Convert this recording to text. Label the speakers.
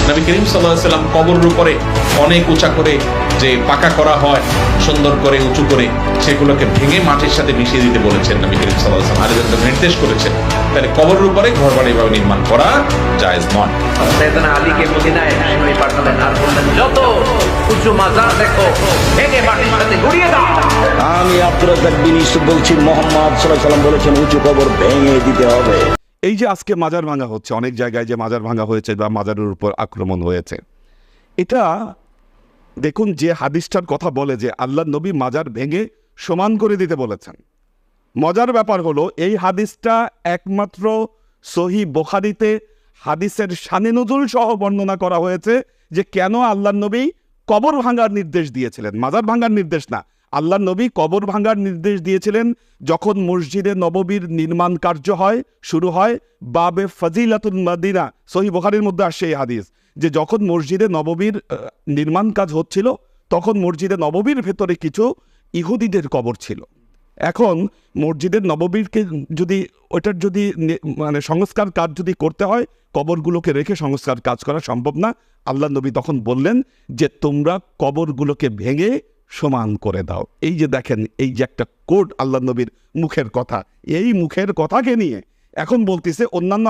Speaker 1: নবী করিম সাল্লাল্লাহু আলাইহি ওয়াসাল্লাম কবরের উপরে অনেক উঁচা করে যে পাকা করা হয়, সুন্দর করে উঁচু করে, সেগুলোকে ভেঙে মাটির সাথে মিশিয়ে দিতে বলেছেন নবী করিম সাল্লাল্লাহু আলাইহি ওয়াসাল্লাম, আলীকে নির্দেশ করেছেন। তাহলে কবরের উপরে ঘরবাড়ি এভাবে নির্মাণ করা জায়েজ নয়।
Speaker 2: সাইয়েদনা আলীকে মদিনায় নবী পাঠালেন আর বললেন, যত উঁচু মাজার দেখো ভেঙে মাটির সাথে গুড়িয়ে দাও।
Speaker 3: আমি আব্দুর রাজ্জাক বিন ইউসুফ বলছি, মুহাম্মদ সাল্লাল্লাহু আলাইহি ওয়াসাল্লাম বলেছেন উঁচু কবর ভেঙে দিতে হবে।
Speaker 4: এই যে আজকে মাজার ভাঙা হচ্ছে, অনেক জায়গায় যে মাজার ভাঙা হয়েছে বা মাজারের উপর আক্রমণ হয়েছে, এটা দেখুন যে হাদিসটার কথা বলে যে আল্লাহ নবী মাজার ভেঙে সমান করে দিতে বলেছেন। মজার ব্যাপার হলো এই হাদিসটা একমাত্র সহিহ বুখারীতে হাদিসের শানে নুজুল সহ বর্ণনা করা হয়েছে যে কেন আল্লাহ নবী কবর ভাঙার নির্দেশ দিয়েছিলেন, মাজার ভাঙার নির্দেশ না। আল্লাহ নবী কবর ভাঙার নির্দেশ দিয়েছিলেন যখন মসজিদে নববীর নির্মাণ কার্য হয়, শুরু হয়, বাবে ফজিলাতুল মদিনা, সহিহ বুখারীর মধ্যে আসছে এই হাদিস যে যখন মসজিদে নববীর নির্মাণ কাজ হচ্ছিল তখন মসজিদে নববীর ভেতরে কিছু ইহুদিদের কবর ছিল। এখন মসজিদের নববীরকে যদি ওটার যদি মানে সংস্কার কাজ যদি করতে হয়, কবরগুলোকে রেখে সংস্কার কাজ করা সম্ভব না। আল্লাহ নবী তখন বললেন যে তোমরা কবরগুলোকে ভেঙে সমান করে দাও। এই যে দেখেন, এই যে একটা কোড আল্লাহ নবীর মুখের কথা, এই মুখের কথাকে নিয়ে এখন বলতেছে অন্যান্য